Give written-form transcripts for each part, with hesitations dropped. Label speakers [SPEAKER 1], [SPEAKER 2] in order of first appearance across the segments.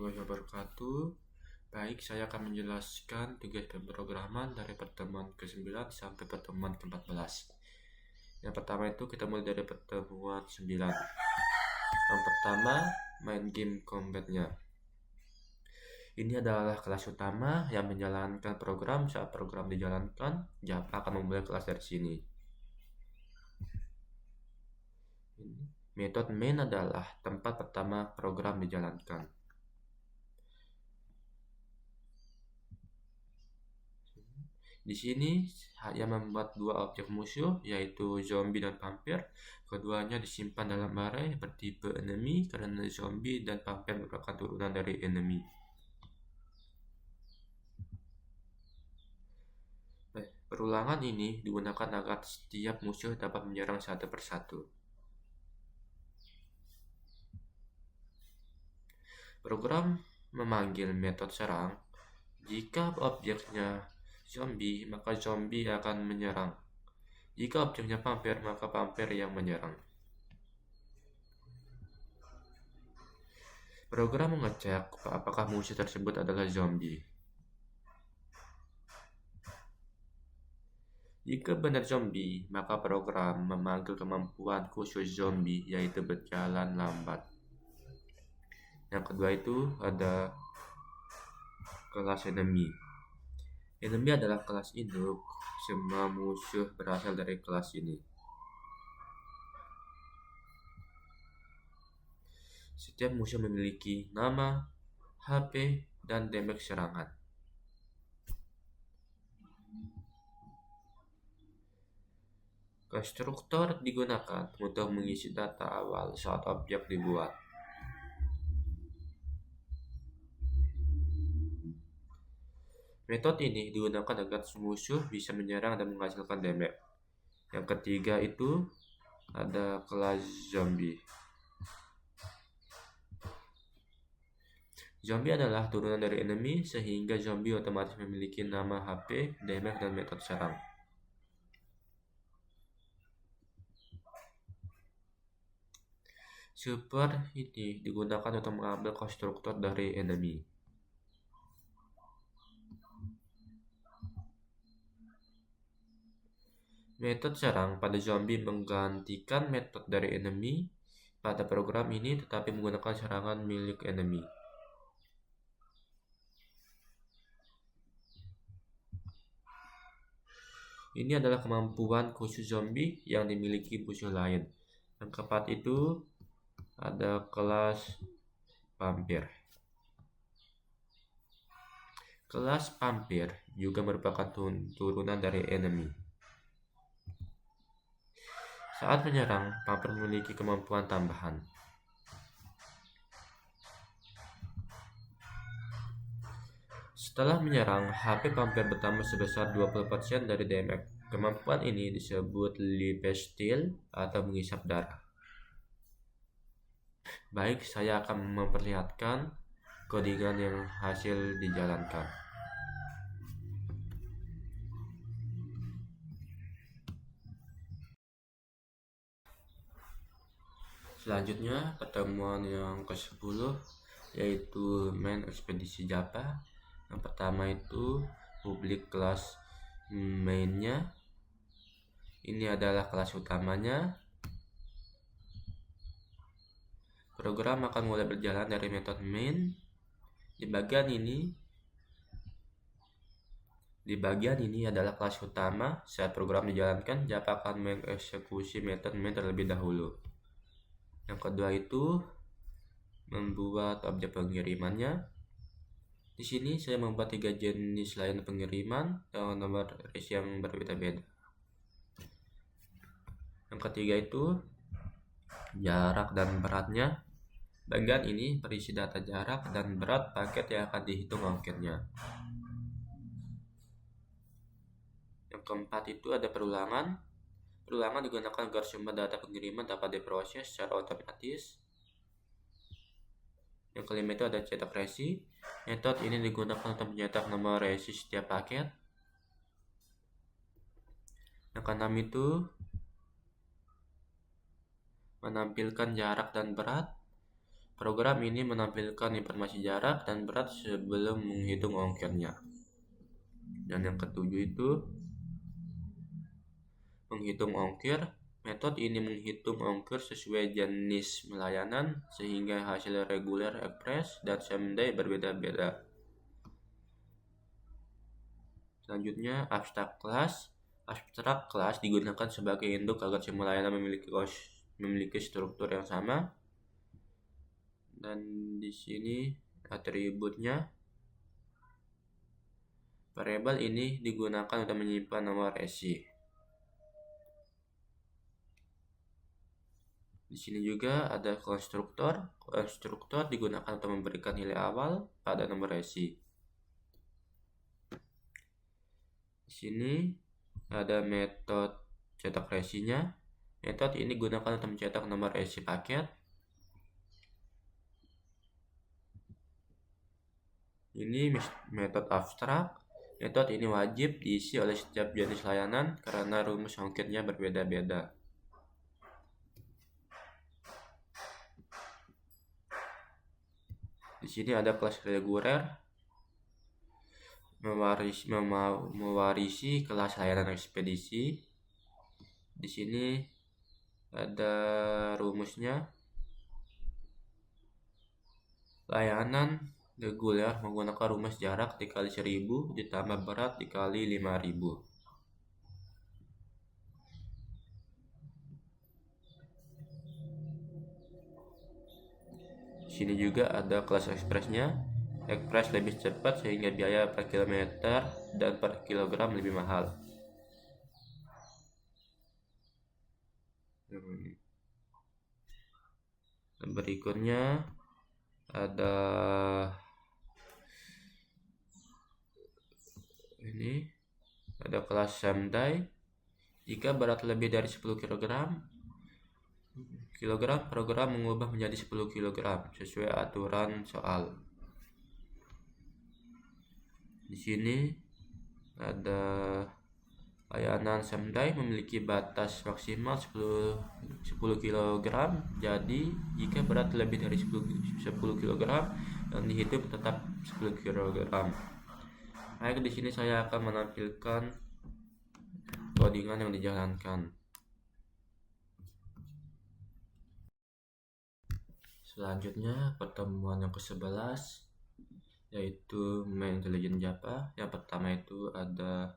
[SPEAKER 1] warahmatullahi wabarakatuh. Baik, saya akan menjelaskan tugas pemrograman dari pertemuan ke-9 sampai pertemuan ke-14. Yang pertama itu kita mulai dari pertemuan 9. Yang pertama, main game combatnya. Ini adalah kelas utama yang menjalankan program. Saat program dijalankan, Java akan memulai kelas dari sini. Metode main adalah tempat pertama program dijalankan. Di sini saya membuat dua objek musuh, yaitu zombie dan vampir. Keduanya disimpan dalam array bertipe enemy karena zombie dan vampir merupakan turunan dari enemy. Perulangan ini digunakan agar setiap musuh dapat menyerang satu persatu. Program memanggil metode serang. Jika objeknya zombie, maka zombie akan menyerang. Jika objeknya vampir, maka vampir yang menyerang. Program mengecek apakah musuh tersebut adalah zombie. Jika benar zombie, maka program memanggil kemampuan khusus zombie, yaitu berjalan lambat. Yang kedua itu ada kelas enemy. Enemy adalah kelas induk. Semua musuh berasal dari kelas ini. Setiap musuh memiliki nama, HP, dan damage serangan. Konstruktor digunakan untuk mengisi data awal saat objek dibuat. Metode ini digunakan agar musuh bisa menyerang dan menghasilkan damage. Yang ketiga itu ada kelas zombie. Zombie adalah turunan dari enemy, sehingga zombie otomatis memiliki nama, HP, damage, dan metode serang. Super ini digunakan untuk mengambil konstruktor dari enemy. Metode serang pada zombie menggantikan metode dari enemy pada program ini, tetapi menggunakan serangan milik enemy. Ini adalah kemampuan khusus zombie yang dimiliki musuh lain. Yang keempat itu ada kelas vampir. Kelas vampir juga merupakan turunan dari enemy. Saat menyerang, vampir memiliki kemampuan tambahan. Setelah menyerang, HP vampir bertambah sebesar 20% dari damage. Kemampuan ini disebut lipstill atau menghisap darah. Baik, saya akan memperlihatkan codingan yang hasil dijalankan. Selanjutnya, pertemuan yang ke-10 yaitu main ekspedisi Java. Yang pertama itu publik kelas mainnya. Ini adalah kelas utamanya. Program akan mulai berjalan dari metode main. Di bagian ini adalah kelas utama. Saat program dijalankan, Java akan mengeksekusi metode main terlebih dahulu. Yang kedua itu membuat objek pengirimannya. Di sini saya membuat 3 jenis lain pengiriman dengan nomor res yang berbeda-beda. Yang ketiga itu jarak dan beratnya. Bagian ini berisi data jarak dan berat paket yang akan dihitung ongkirnya. Yang keempat itu ada perulangan. Perulangan digunakan agar sumber data pengiriman dapat diproses secara otomatis. Yang kelima itu ada cetak resi. Metode ini digunakan untuk mencetak nomor resi setiap paket. Yang keenam itu menampilkan jarak dan berat. Program ini menampilkan informasi jarak dan berat sebelum menghitung ongkirnya. Dan yang ketujuh itu menghitung ongkir. Metode ini menghitung ongkir sesuai jenis layanan sehingga hasil reguler, ekspres, dan same-day berbeda-beda. Selanjutnya, abstract class. Abstract class digunakan sebagai induk agar semua layanan memiliki struktur yang sama. Dan di sini atributnya. Variabel ini digunakan untuk menyimpan nomor resi. Di sini juga ada konstruktor. Konstruktor digunakan untuk memberikan nilai awal pada nomor resi. Di sini ada metode cetak resinya. Metode ini digunakan untuk mencetak nomor resi paket. Ini metode abstrak. Metode ini wajib diisi oleh setiap jenis layanan karena rumus ongkirnya berbeda-beda. Di sini ada kelas reguler mewarisi kelas layanan ekspedisi. Di sini ada rumusnya. Layanan reguler menggunakan rumus jarak dikali 1000 ditambah berat dikali 5000. Sini juga ada kelas ekspresnya. Ekspres lebih cepat sehingga biaya per kilometer dan per kilogram lebih mahal. Berikutnya ada ini, ada kelas same-day. Jika berat lebih dari 10 kg, program mengubah menjadi 10 kg sesuai aturan soal. Di sini ada layanan same-day memiliki batas maksimal 10 kg. Jadi jika berat lebih dari 10 kg yang dihitung tetap 10 kg. Baik, di sini saya akan menampilkan codingan yang dijalankan. Selanjutnya pertemuan yang ke-11 yaitu main intelligent Java. Yang pertama itu ada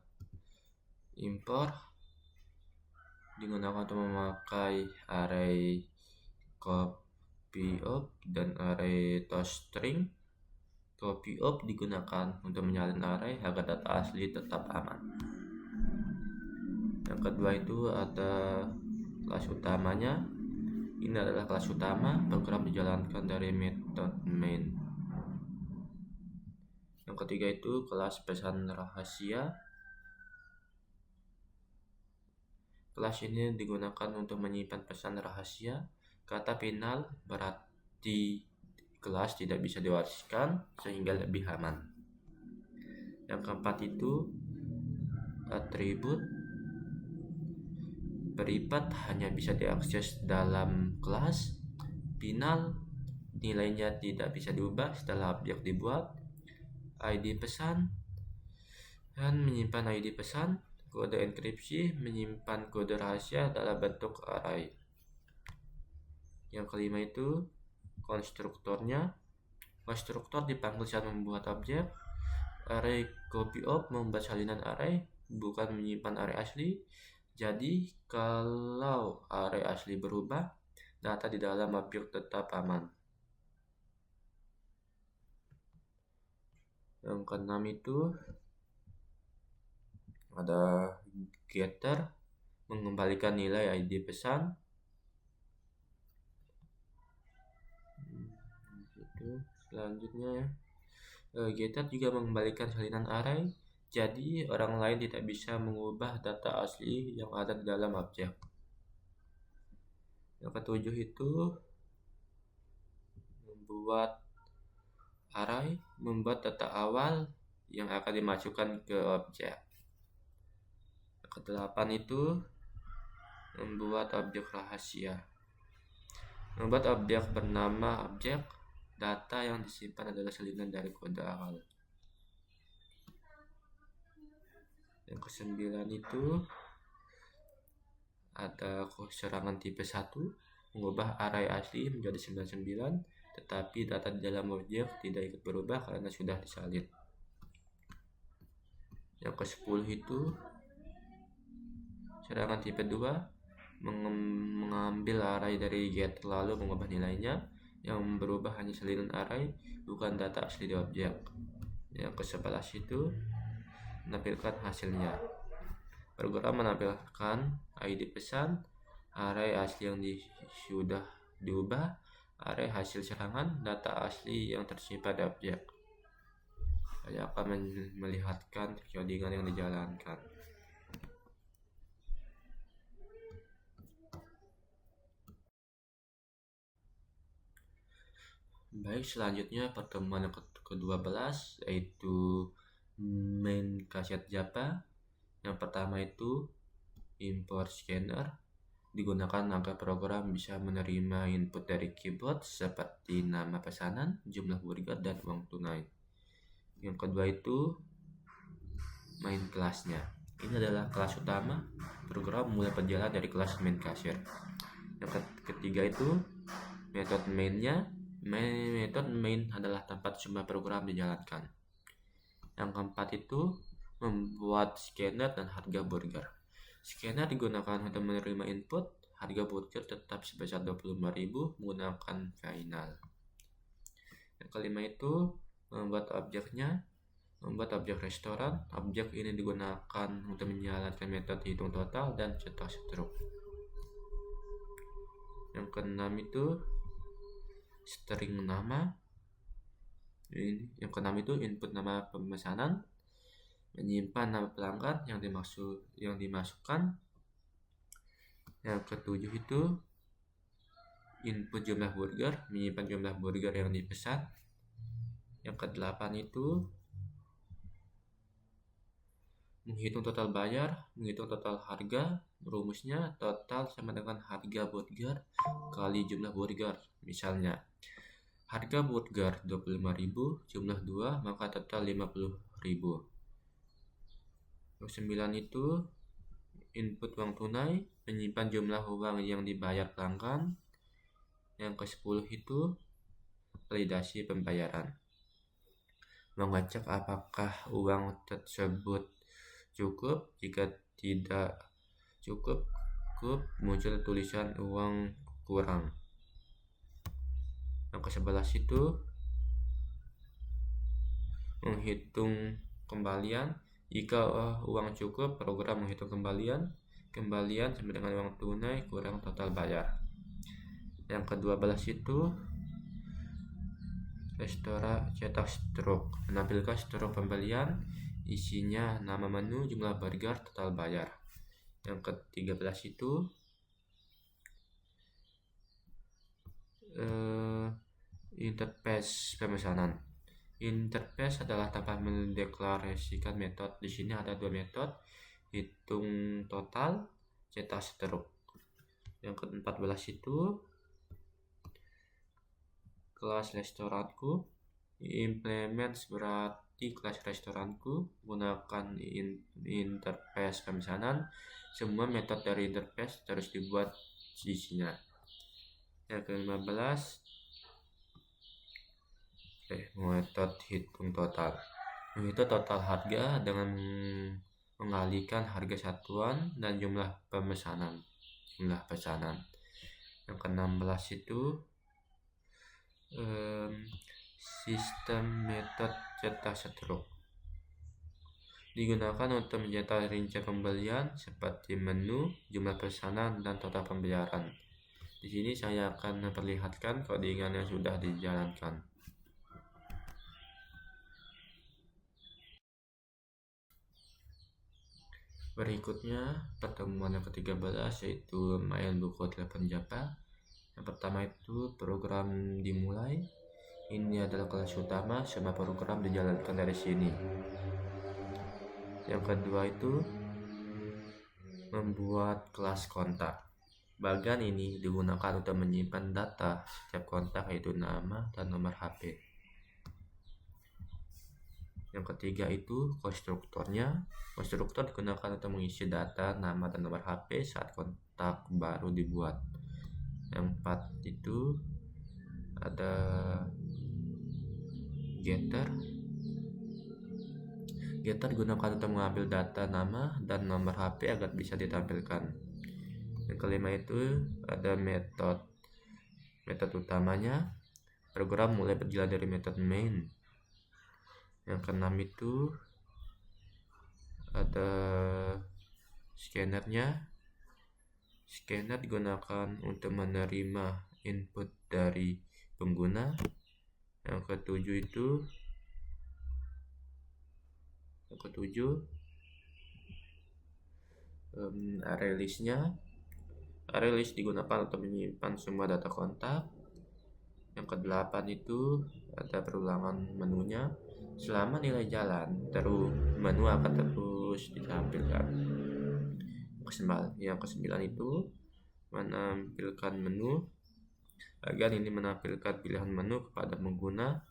[SPEAKER 1] import, digunakan untuk memakai array copyof dan array toString. Copyof digunakan untuk menyalin array agar data asli tetap aman. Yang kedua itu ada kelas utamanya. Ini adalah kelas utama, program dijalankan dari metode main. Yang ketiga itu kelas pesan rahasia. Kelas ini digunakan untuk menyimpan pesan rahasia. Kata final berarti kelas tidak bisa diwariskan sehingga lebih aman. Yang keempat itu atribut. Privat hanya bisa diakses dalam kelas. Final nilainya tidak bisa diubah setelah objek dibuat. ID pesan dan menyimpan ID pesan. Kode enkripsi menyimpan kode rahasia dalam bentuk array. Yang kelima itu konstruktornya. Konstruktor dipanggil saat membuat objek. Array copyof membuat salinan array, bukan menyimpan array asli. Jadi kalau array asli berubah, data di dalam objek tetap aman. Yang keenam itu ada getter, mengembalikan nilai ID pesan. Selanjutnya getter juga mengembalikan salinan array. Jadi orang lain tidak bisa mengubah data asli yang ada di dalam objek. Yang ketujuh itu membuat array, membuat data awal yang akan dimasukkan ke objek. Yang kedelapan itu membuat objek rahasia. Membuat objek bernama objek data yang disimpan adalah salinan dari kode awal. Yang ke-9 itu ada serangan tipe 1, mengubah array asli menjadi 99, tetapi data di dalam objek tidak ikut berubah karena sudah disalin. Yang ke-10 itu serangan tipe 2, mengambil array dari get lalu mengubah nilainya, yang berubah hanya salinan array, bukan data asli di objek. Yang ke-11 itu menampilkan hasilnya. Program menampilkan ID pesan, array asli yang sudah diubah, array hasil serangan, data asli yang tersimpan di objek. Saya akan melihatkan codingan yang dijalankan. Baik, selanjutnya pertemuan yang ke-12 yaitu main kaset Java. Yang pertama itu import scanner, digunakan agar program bisa menerima input dari keyboard seperti nama pesanan, jumlah burger, dan uang tunai. Yang kedua itu main kelasnya. Ini adalah kelas utama, program mulai berjalan dari kelas main cashier. Yang ketiga itu metode mainnya. Metode main adalah tempat semua program dijalankan. Yang keempat itu membuat scanner dan harga burger. Scanner digunakan untuk menerima input, harga burger tetap sebesar 25.000 menggunakan final. Yang kelima itu membuat objeknya, membuat objek restoran. Objek ini digunakan untuk menjalankan metode hitung total dan cetak struk. Yang keenam itu string nama. Yang keenam itu input nama pemesanan, menyimpan nama pelanggan yang dimasukkan. Yang ketujuh itu input jumlah burger, menyimpan jumlah burger yang dipesan. Yang kedelapan itu menghitung total bayar, menghitung total harga. Rumusnya total sama dengan harga burger kali jumlah burger. Misalnya harga burger 25.000, jumlah 2, maka total 50.000. Yang 9 itu input uang tunai, menyimpan jumlah uang yang dibayar pelanggan. Yang ke-10 itu validasi pembayaran, mengecek apakah uang tersebut cukup. Jika tidak cukup, muncul tulisan uang kurang. Yang ke-11 itu menghitung kembalian. Jika uang cukup, program menghitung kembalian sama dengan uang tunai kurang total bayar. Yang ke-12 itu restoran cetak struk, menampilkan struk pembelian, isinya nama menu, jumlah burger, total bayar. Yang ke-13 itu interface pemesanan. Interface adalah tempat mendeklarasikan metode. Di sini ada dua metode, hitung total, cetak struk. Yang ke-14 itu kelas restoranku. Implements berarti kelas restoranku menggunakan interface pemesanan. Semua metode dari interface terus dibuat di sini. Yang ke-15 metode hitung total. Menghitung total harga dengan mengalihkan harga satuan dan jumlah pesanan. Yang ke-16 itu sistem metode cetak struk, digunakan untuk mencetak rincian pembelian seperti menu, jumlah pesanan, dan total pembayaran. Di sini saya akan memperlihatkan codingan yang sudah dijalankan. Berikutnya pertemuan yang ke-13 yaitu main buku telepon Java. Yang pertama itu program dimulai. Ini adalah kelas utama, semua program dijalankan dari sini. Yang kedua itu membuat kelas kontak. Bagian ini digunakan untuk menyimpan data setiap kontak, yaitu nama dan nomor HP. Yang ketiga itu konstruktornya. Konstruktor digunakan untuk mengisi data nama dan nomor HP saat kontak baru dibuat. Yang keempat itu ada getter. Getter digunakan untuk mengambil data nama dan nomor HP agar bisa ditampilkan. Yang kelima itu ada metode. Metode utamanya, program mulai berjalan dari metode main. Yang keenam itu ada scannernya. Scanner digunakan untuk menerima input dari pengguna. Yang ketujuh array list-nya. Array list digunakan untuk menyimpan semua data kontak. Yang kedelapan itu ada perulangan menunya. Selama nilai jalan, menu akan terus ditampilkan. Yang kesembilan itu menampilkan menu. Bagian ini menampilkan pilihan menu kepada pengguna.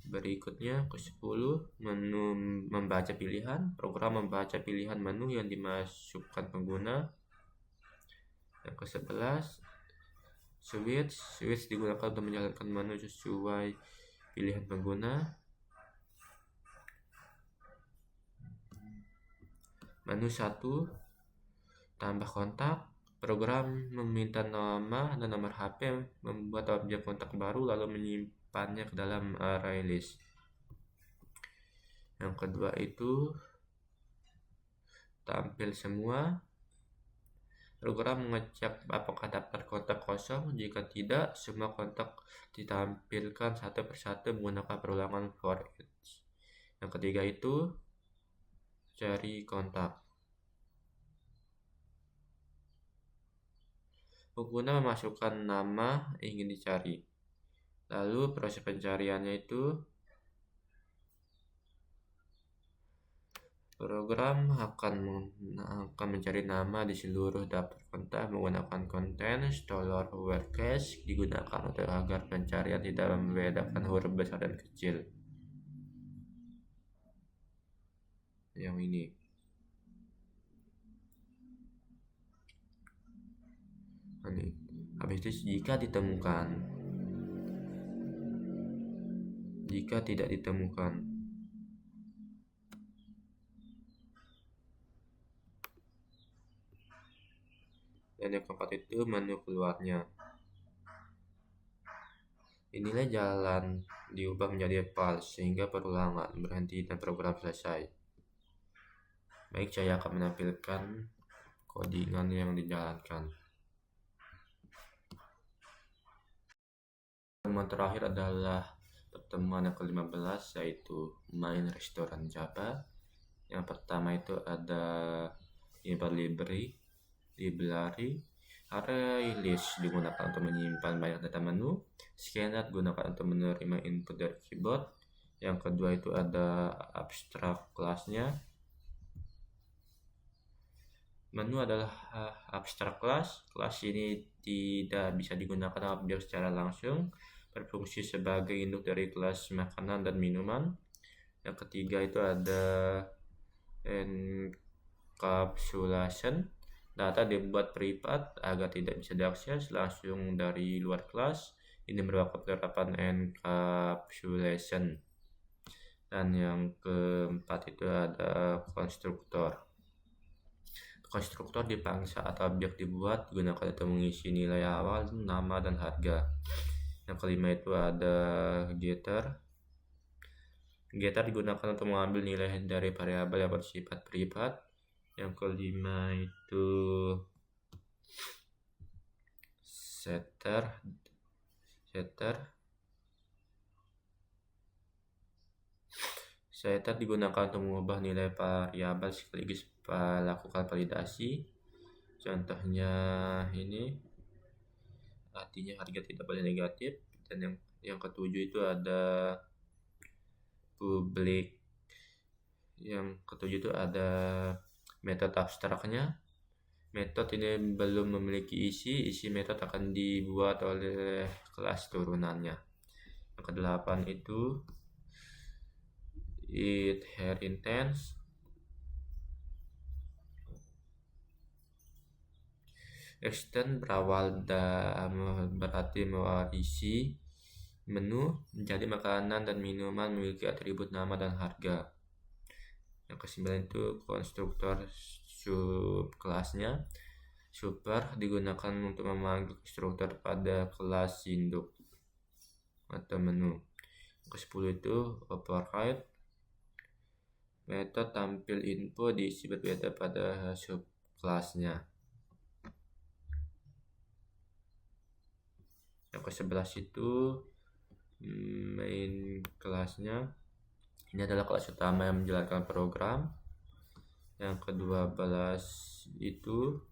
[SPEAKER 1] Berikutnya ke-10, menu membaca pilihan. Program membaca pilihan menu yang dimasukkan pengguna. Yang ke-11, switch digunakan untuk menjalankan menu sesuai pilihan pengguna. Menu 1, tambah kontak. Program meminta nama dan nomor HP, membuat objek kontak baru lalu menyimpannya ke dalam array list. Yang kedua itu tampil semua. Program mengecek apakah daftar kontak kosong. Jika tidak, semua kontak ditampilkan satu persatu menggunakan perulangan for each. Yang ketiga itu cari kontak. Pengguna memasukkan nama ingin dicari. Lalu proses pencariannya itu program akan mencari nama di seluruh daftar kontak menggunakan konten installer where cache digunakan untuk agar pencarian tidak membedakan huruf besar dan kecil. Yang ini. Habis itu jika tidak ditemukan. Dan yang keempat itu menu keluarnya. Inilah jalan diubah menjadi false sehingga perulangan berhenti dan program selesai. Baik, saya akan menampilkan codingan yang dijalankan. Pertemuan terakhir adalah pertemuan yang ke-15, yaitu main restoran Java. Yang pertama itu ada library. Array list digunakan untuk menyimpan banyak data menu. Scanner digunakan untuk menerima input dari keyboard. Yang kedua itu ada abstract class-nya. Menu adalah abstract class. Kelas ini tidak bisa digunakan objek secara langsung, berfungsi sebagai induk dari kelas makanan dan minuman. Yang ketiga itu ada encapsulation. Data dibuat privat agar tidak bisa diakses langsung dari luar kelas. Ini merupakan penerapan encapsulation. Dan yang keempat itu ada konstruktor. Konstruktor dipanggil saat objek dibuat digunakan untuk mengisi nilai awal, nama, dan harga. Yang kelima itu ada getter. Getter digunakan untuk mengambil nilai dari variabel yang bersifat privat. Yang kelima itu setter. Setter digunakan untuk mengubah nilai variabel sekaligus melakukan validasi. Contohnya ini, artinya harga tidak boleh negatif. Dan yang ketujuh itu ada public. Yang ketujuh itu ada metode abstraknya. Metode ini belum memiliki isi metode akan dibuat oleh kelas turunannya. Yang ke-8 itu inheritance. Extend berarti mewarisi menu menjadi makanan dan minuman memiliki atribut nama dan harga. Yang ke-9 itu konstruktor subkelasnya. Super digunakan untuk memanggil konstruktor pada kelas induk atau menu. Yang ke-10 itu override. Metode tampil info diisi berbeda pada subkelasnya. Yang ke-11 itu main kelasnya. Ini adalah kelas utama yang menjalankan program. Yang ke-12 itu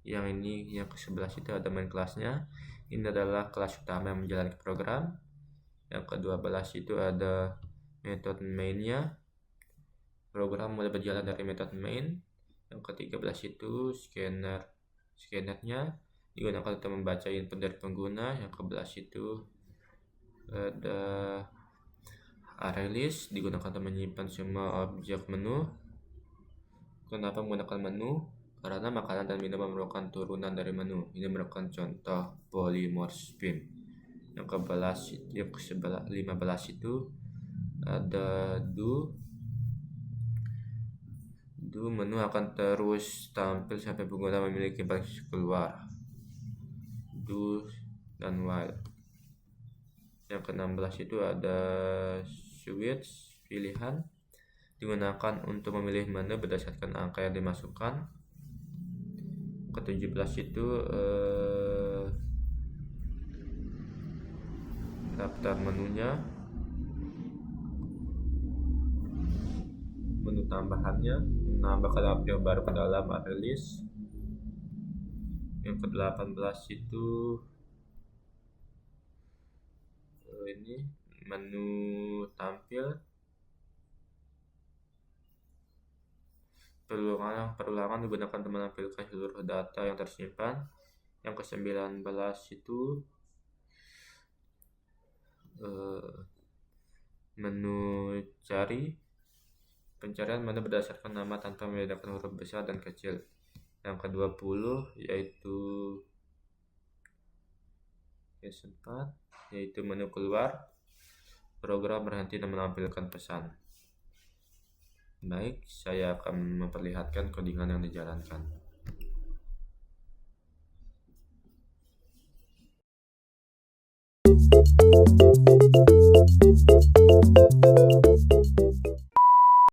[SPEAKER 1] yang ke-11 itu ada main kelasnya. Ini adalah kelas utama yang menjalankan program. Yang ke-12 itu ada metode mainnya. Program mulai berjalan dari metode main. Yang ke-13 itu scannernya digunakan untuk membaca input dari pengguna. Yang ke-11 itu ada array list digunakan untuk menyimpan semua objek menu. Kenapa menggunakan menu? Karena makanan dan minuman merupakan turunan dari menu. Ini merupakan contoh polymorphism. Yang ke-15 itu ada do menu akan terus tampil sampai pengguna memiliki baris keluar. Do dan while. Yang ke-16 itu ada switch pilihan digunakan untuk memilih menu berdasarkan angka yang dimasukkan. Ke-17 itu daftar menunya, menu tambahannya, menambahkan objek baru ke dalam array list. Yang ke-18 itu ini menu tampil, perulangan digunakan untuk menampilkan seluruh data yang tersimpan. Yang ke-19 itu menu cari, pencarian menu berdasarkan nama tanpa membedakan huruf besar dan kecil. Yang ke-20 yaitu menu keluar, program berhenti dan menampilkan pesan. Baik, saya akan memperlihatkan codingan yang dijalankan.